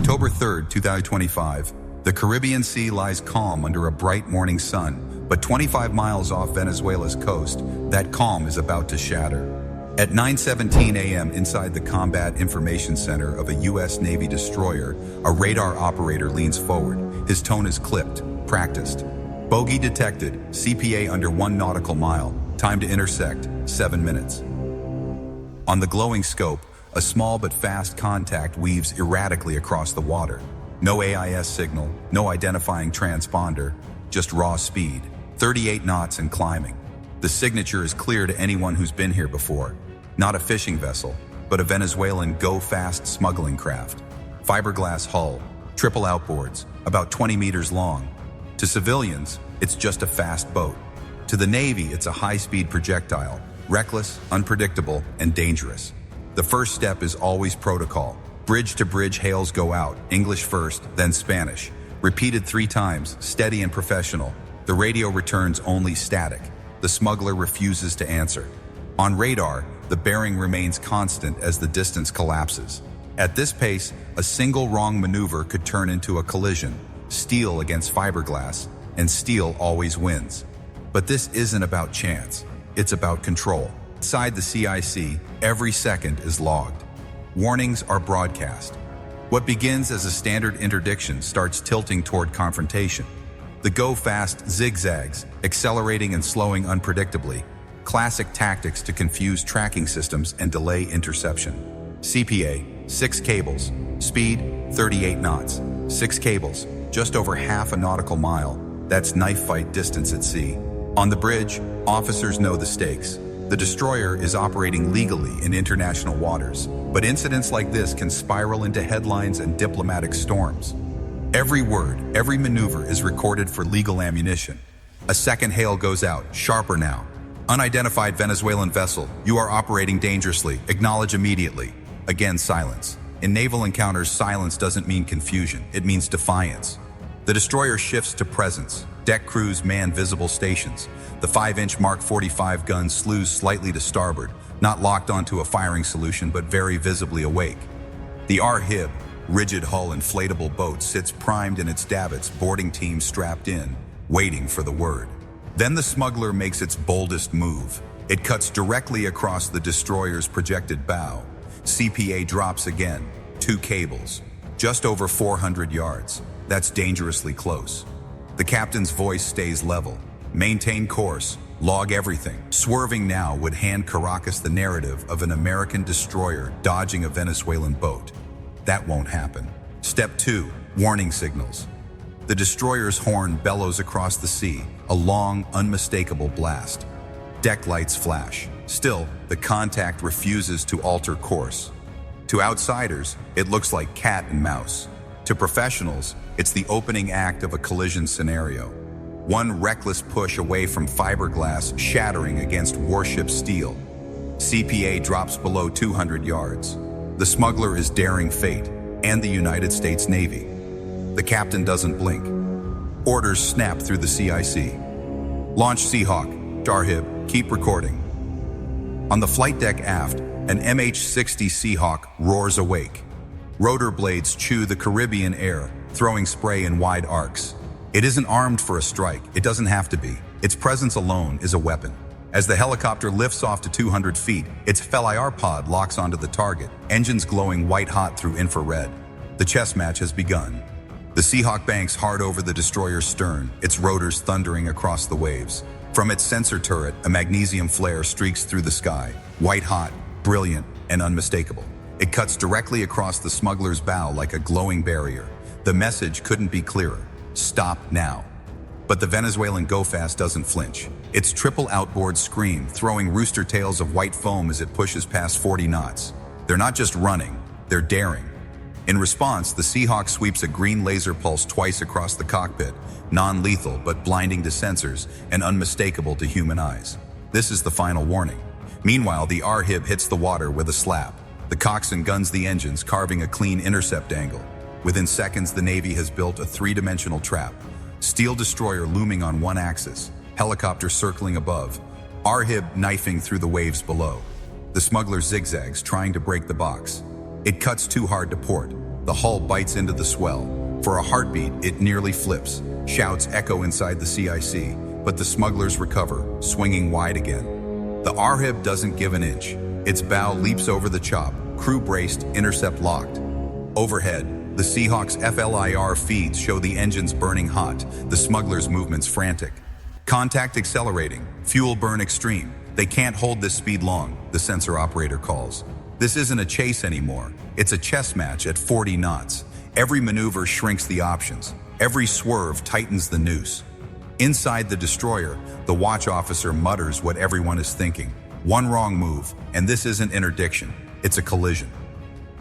October 3rd, 2025, the Caribbean Sea lies calm under a bright morning sun, but 25 miles off Venezuela's coast, that calm is about to shatter. At 9:17 a.m. inside the Combat Information Center of a U.S. Navy destroyer, a radar operator leans forward. His tone is clipped, practiced. Bogey detected, CPA under 1 nautical mile, time to intersect, 7 minutes. On the glowing scope, a small but fast contact weaves erratically across the water. No AIS signal, no identifying transponder, just raw speed, 38 knots and climbing. The signature is clear to anyone who's been here before. Not a fishing vessel, but a Venezuelan go-fast smuggling craft. Fiberglass hull, triple outboards, about 20 meters long. To civilians, it's just a fast boat. To the Navy, it's a high-speed projectile, reckless, unpredictable, and dangerous. The first step is always protocol. Bridge-to-bridge hails go out, English first, then Spanish. Repeated 3 times, steady and professional. The radio returns only static. The smuggler refuses to answer. On radar, the bearing remains constant as the distance collapses. At this pace, a single wrong maneuver could turn into a collision. Steel against fiberglass, and steel always wins. But this isn't about chance. It's about control. Inside the CIC, every second is logged. Warnings are broadcast. What begins as a standard interdiction starts tilting toward confrontation. The go-fast zigzags, accelerating and slowing unpredictably. Classic tactics to confuse tracking systems and delay interception. CPA, 6 cables. Speed, 38 knots. 6 cables, just over half a nautical mile. That's knife fight distance at sea. On the bridge, officers know the stakes. The destroyer is operating legally in international waters, but incidents like this can spiral into headlines and diplomatic storms. Every word, every maneuver is recorded for legal ammunition. A second hail goes out, sharper now. Unidentified Venezuelan vessel, you are operating dangerously, acknowledge immediately. Again, silence. In naval encounters, silence doesn't mean confusion, it means defiance. The destroyer shifts to presence. Deck crews man visible stations. The 5-inch Mark 45 gun slews slightly to starboard, not locked onto a firing solution but very visibly awake. The R-HIB, rigid hull inflatable boat, sits primed in its davits, boarding team strapped in, waiting for the word. Then the smuggler makes its boldest move. It cuts directly across the destroyer's projected bow. CPA drops again, 2 cables, just over 400 yards. That's dangerously close. The captain's voice stays level. Maintain course, log everything. Swerving now would hand Caracas the narrative of an American destroyer dodging a Venezuelan boat. That won't happen. Step 2, warning signals. The destroyer's horn bellows across the sea, a long, unmistakable blast. Deck lights flash. Still, the contact refuses to alter course. To outsiders, it looks like cat and mouse. To professionals, it's the opening act of a collision scenario. One reckless push away from fiberglass shattering against warship steel. CPA drops below 200 yards. The smuggler is daring fate, and the United States Navy. The captain doesn't blink. Orders snap through the CIC. Launch Seahawk, R-HIB, keep recording. On the flight deck aft, an MH-60 Seahawk roars awake. Rotor blades chew the Caribbean air, throwing spray in wide arcs. It isn't armed for a strike, it doesn't have to be. Its presence alone is a weapon. As the helicopter lifts off to 200 feet, its FLIR pod locks onto the target, engines glowing white-hot through infrared. The chess match has begun. The Seahawk banks hard over the destroyer's stern, its rotors thundering across the waves. From its sensor turret, a magnesium flare streaks through the sky, white-hot, brilliant, and unmistakable. It cuts directly across the smuggler's bow like a glowing barrier. The message couldn't be clearer. Stop now. But the Venezuelan go-fast doesn't flinch. Its triple outboard scream, throwing rooster tails of white foam as it pushes past 40 knots. They're not just running, they're daring. In response, the Seahawk sweeps a green laser pulse twice across the cockpit, non-lethal but blinding to sensors and unmistakable to human eyes. This is the final warning. Meanwhile, the R-HIB hits the water with a slap. The coxswain guns the engines, carving a clean intercept angle. Within seconds, the Navy has built a 3-dimensional trap. Steel destroyer looming on one axis, helicopter circling above, R-HIB knifing through the waves below. The smuggler zigzags, trying to break the box. It cuts too hard to port. The hull bites into the swell. For a heartbeat, it nearly flips. Shouts echo inside the CIC, but the smugglers recover, swinging wide again. The Arhib doesn't give an inch. Its bow leaps over the chop, crew braced, intercept locked. Overhead, the Seahawk's FLIR feeds show the engines burning hot, the smugglers' movements frantic. Contact accelerating, fuel burn extreme. They can't hold this speed long, the sensor operator calls. This isn't a chase anymore. It's a chess match at 40 knots. Every maneuver shrinks the options. Every swerve tightens the noose. Inside the destroyer, the watch officer mutters what everyone is thinking. One wrong move, and this isn't interdiction. It's a collision.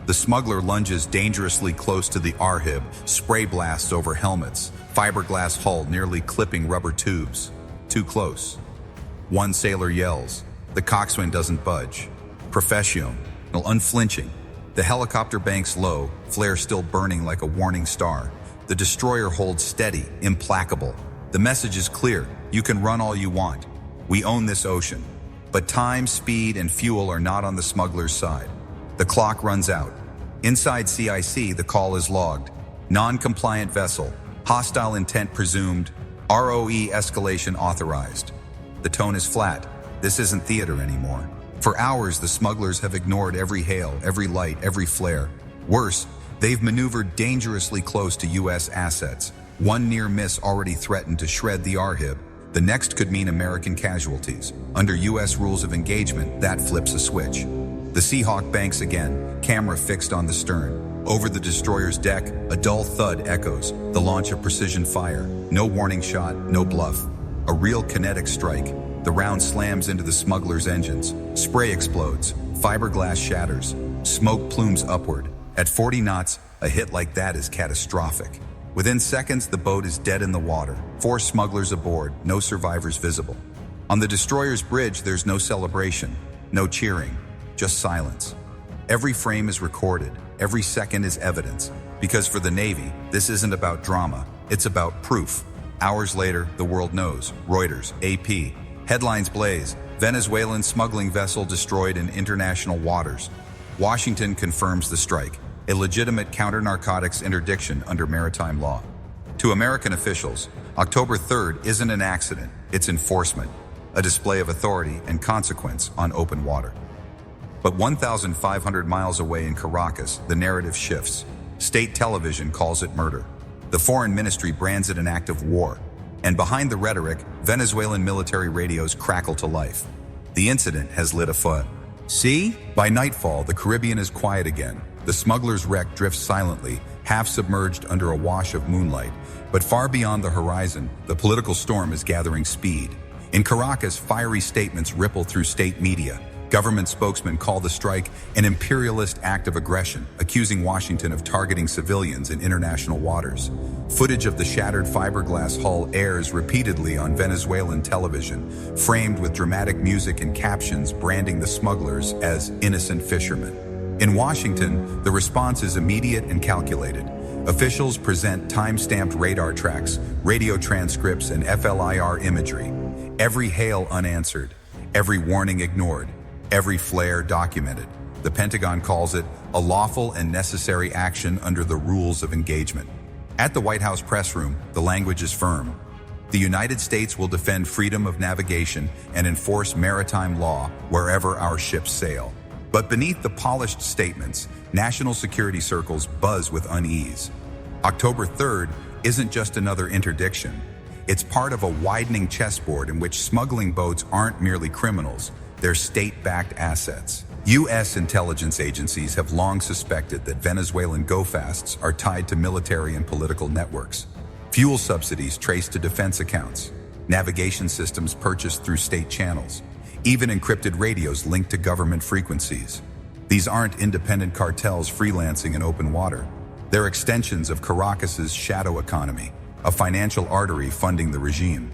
The smuggler lunges dangerously close to the Arhib, spray blasts over helmets, fiberglass hull nearly clipping rubber tubes. Too close. One sailor yells. The coxswain doesn't budge. Professional, unflinching. The helicopter banks low, flare still burning like a warning star. The destroyer holds steady, implacable. The message is clear. You can run all you want. We own this ocean. But time, speed, and fuel are not on the smuggler's side. The clock runs out. Inside CIC, the call is logged. Non-compliant vessel. Hostile intent presumed. ROE escalation authorized. The tone is flat. This isn't theater anymore. For hours, the smugglers have ignored every hail, every light, every flare. Worse, they've maneuvered dangerously close to U.S. assets. One near miss already threatened to shred the Arhib. The next could mean American casualties. Under U.S. rules of engagement, that flips a switch. The Seahawk banks again, camera fixed on the stern. Over the destroyer's deck, a dull thud echoes, the launch of precision fire. No warning shot, no bluff. A real kinetic strike. The round slams into the smuggler's engines. Spray explodes. Fiberglass shatters. Smoke plumes upward. At 40 knots, a hit like that is catastrophic. Within seconds, the boat is dead in the water. 4 smugglers aboard, no survivors visible. On the destroyer's bridge, there's no celebration, no cheering, just silence. Every frame is recorded. Every second is evidence. Because for the Navy, this isn't about drama. It's about proof. Hours later, the world knows. Reuters, AP. Headlines blaze. Venezuelan smuggling vessel destroyed in international waters. Washington confirms the strike. A legitimate counter-narcotics interdiction under maritime law. To American officials, October 3rd isn't an accident. It's enforcement. A display of authority and consequence on open water. But 1,500 miles away in Caracas, the narrative shifts. State television calls it murder. The foreign ministry brands it an act of war. And behind the rhetoric, Venezuelan military radios crackle to life. The incident has lit a fire. See? By nightfall, the Caribbean is quiet again. The smuggler's wreck drifts silently, half submerged under a wash of moonlight. But far beyond the horizon, the political storm is gathering speed. In Caracas, fiery statements ripple through state media. Government spokesmen call the strike an imperialist act of aggression, accusing Washington of targeting civilians in international waters. Footage of the shattered fiberglass hull airs repeatedly on Venezuelan television, framed with dramatic music and captions branding the smugglers as innocent fishermen. In Washington, the response is immediate and calculated. Officials present time-stamped radar tracks, radio transcripts, and FLIR imagery. Every hail unanswered, every warning ignored, every flare documented. The Pentagon calls it a lawful and necessary action under the rules of engagement. At the White House press room, the language is firm. The United States will defend freedom of navigation and enforce maritime law wherever our ships sail. But beneath the polished statements, national security circles buzz with unease. October 3rd isn't just another interdiction. It's part of a widening chessboard in which smuggling boats aren't merely criminals, they're state-backed assets. U.S. intelligence agencies have long suspected that Venezuelan go-fasts are tied to military and political networks. Fuel subsidies traced to defense accounts, navigation systems purchased through state channels, even encrypted radios linked to government frequencies. These aren't independent cartels freelancing in open water. They're extensions of Caracas's shadow economy, a financial artery funding the regime.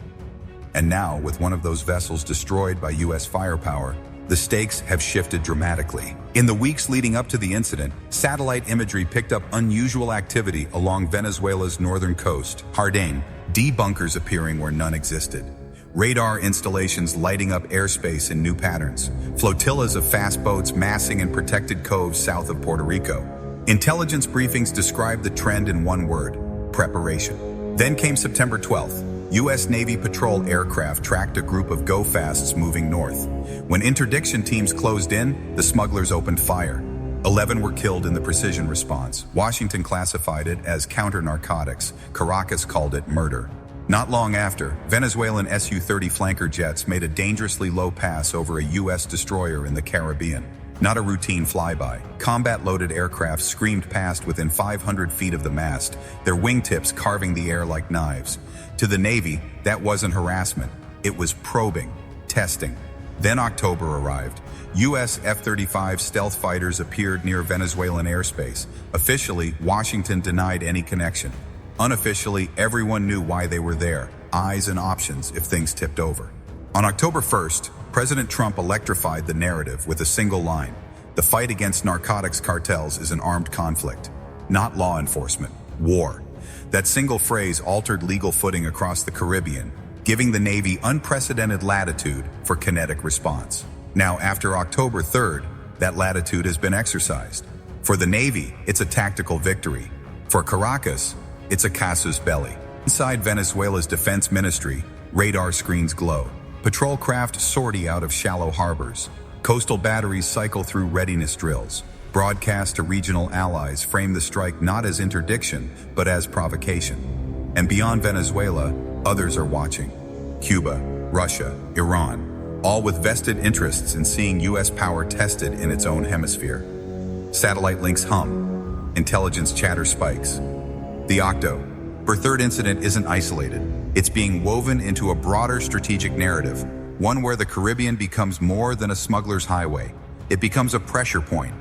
And now, with one of those vessels destroyed by U.S. firepower, the stakes have shifted dramatically. In the weeks leading up to the incident, satellite imagery picked up unusual activity along Venezuela's northern coast, Jardín, debunkers appearing where none existed. Radar installations lighting up airspace in new patterns, flotillas of fast boats massing in protected coves south of Puerto Rico. Intelligence briefings described the trend in one word: preparation. Then came September 12th. U.S. Navy patrol aircraft tracked a group of go-fasts moving north. When interdiction teams closed in, the smugglers opened fire. 11 were killed in the precision response. Washington classified it as counter-narcotics. Caracas called it murder. Not long after, Venezuelan Su-30 flanker jets made a dangerously low pass over a U.S. destroyer in the Caribbean. Not a routine flyby. Combat-loaded aircraft screamed past within 500 feet of the mast, their wingtips carving the air like knives. To the Navy, that wasn't harassment. It was probing, testing. Then October arrived. U.S. F-35 stealth fighters appeared near Venezuelan airspace. Officially, Washington denied any connection. Unofficially, everyone knew why they were there. Eyes and options if things tipped over. On October 1st, President Trump electrified the narrative with a single line: the fight against narcotics cartels is an armed conflict, not law enforcement, war. That single phrase altered legal footing across the Caribbean, giving the Navy unprecedented latitude for kinetic response. Now, after October 3rd, that latitude has been exercised. For the Navy, it's a tactical victory. For Caracas, it's a casus belli. Inside Venezuela's defense ministry, radar screens glow. Patrol craft sortie out of shallow harbors. Coastal batteries cycle through readiness drills. Broadcast to regional allies frame the strike not as interdiction, but as provocation. And beyond Venezuela, others are watching. Cuba, Russia, Iran, all with vested interests in seeing U.S. power tested in its own hemisphere. Satellite links hum. Intelligence chatter spikes. The October 3rd incident isn't isolated. It's being woven into a broader strategic narrative, one where the Caribbean becomes more than a smuggler's highway. It becomes a pressure point.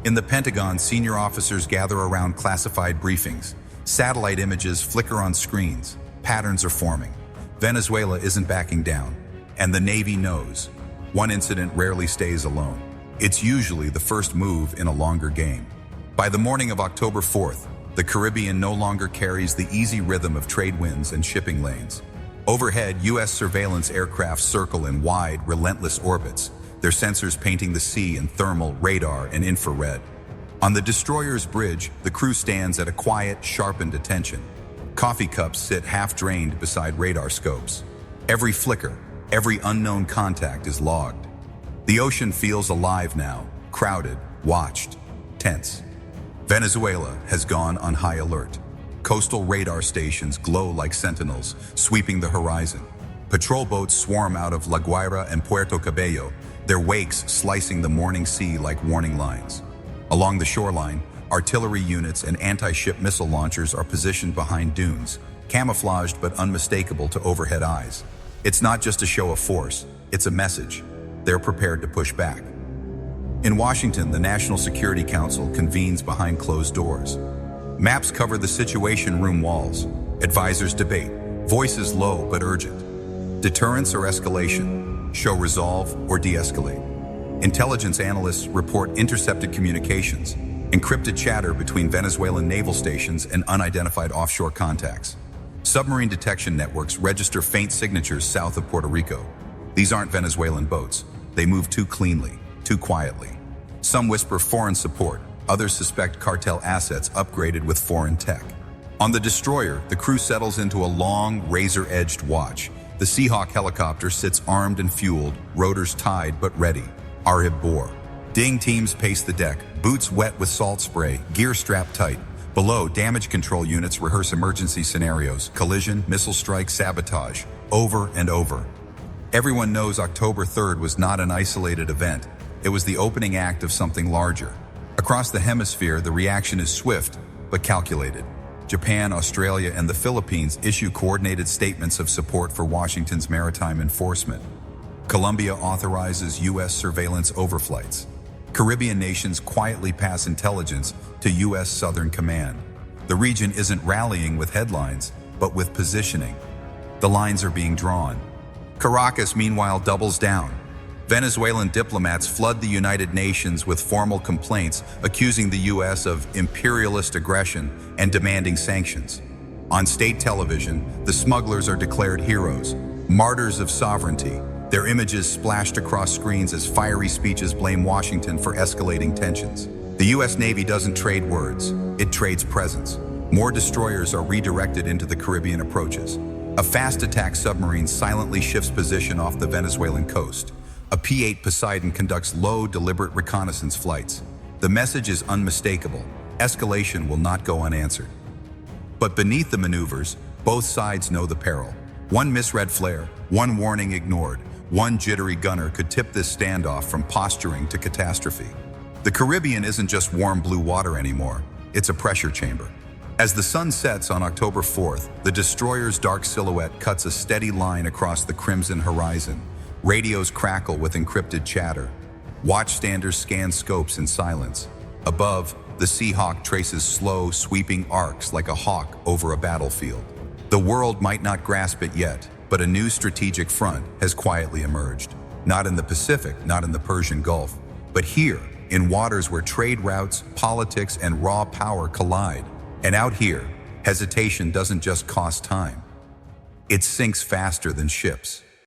In the Pentagon, senior officers gather around classified briefings. Satellite images flicker on screens. Patterns are forming. Venezuela isn't backing down. And the Navy knows. One incident rarely stays alone. It's usually the first move in a longer game. By the morning of October 4th, the Caribbean no longer carries the easy rhythm of trade winds and shipping lanes. Overhead, U.S. surveillance aircraft circle in wide, relentless orbits, their sensors painting the sea in thermal, radar, and infrared. On the destroyer's bridge, the crew stands at a quiet, sharpened attention. Coffee cups sit half-drained beside radar scopes. Every flicker, every unknown contact is logged. The ocean feels alive now, crowded, watched, tense. Venezuela has gone on high alert. Coastal radar stations glow like sentinels, sweeping the horizon. Patrol boats swarm out of La Guaira and Puerto Cabello, their wakes slicing the morning sea like warning lines. Along the shoreline, artillery units and anti-ship missile launchers are positioned behind dunes, camouflaged but unmistakable to overhead eyes. It's not just a show of force, it's a message. They're prepared to push back. In Washington, the National Security Council convenes behind closed doors. Maps cover the Situation Room walls. Advisors debate, voices low but urgent. Deterrence or escalation, show resolve or de-escalate. Intelligence analysts report intercepted communications, encrypted chatter between Venezuelan naval stations and unidentified offshore contacts. Submarine detection networks register faint signatures south of Puerto Rico. These aren't Venezuelan boats. They move too cleanly, too quietly. Some whisper foreign support, others suspect cartel assets upgraded with foreign tech. On the destroyer, the crew settles into a long, razor-edged watch. The Seahawk helicopter sits armed and fueled, rotors tied but ready. Arhib bore. Ding teams pace the deck, boots wet with salt spray, gear strapped tight. Below, damage control units rehearse emergency scenarios, collision, missile strike, sabotage, over and over. Everyone knows October 3rd was not an isolated event. It was the opening act of something larger. Across the hemisphere, the reaction is swift, but calculated. Japan, Australia, and the Philippines issue coordinated statements of support for Washington's maritime enforcement. Colombia authorizes U.S. surveillance overflights. Caribbean nations quietly pass intelligence to U.S. Southern Command. The region isn't rallying with headlines, but with positioning. The lines are being drawn. Caracas, meanwhile, doubles down. Venezuelan diplomats flood the United Nations with formal complaints accusing the U.S. of imperialist aggression and demanding sanctions. On state television, the smugglers are declared heroes, martyrs of sovereignty. Their images splashed across screens as fiery speeches blame Washington for escalating tensions. The U.S. Navy doesn't trade words, it trades presence. More destroyers are redirected into the Caribbean approaches. A fast attack submarine silently shifts position off the Venezuelan coast. A P-8 Poseidon conducts low, deliberate reconnaissance flights. The message is unmistakable. Escalation will not go unanswered. But beneath the maneuvers, both sides know the peril. One misread flare, one warning ignored, one jittery gunner could tip this standoff from posturing to catastrophe. The Caribbean isn't just warm blue water anymore, it's a pressure chamber. As the sun sets on October 4th, the destroyer's dark silhouette cuts a steady line across the crimson horizon. Radios crackle with encrypted chatter. Watchstanders scan scopes in silence. Above, the Seahawk traces slow, sweeping arcs like a hawk over a battlefield. The world might not grasp it yet, but a new strategic front has quietly emerged. Not in the Pacific, not in the Persian Gulf, but here, in waters where trade routes, politics, and raw power collide. And out here, hesitation doesn't just cost time. It sinks faster than ships.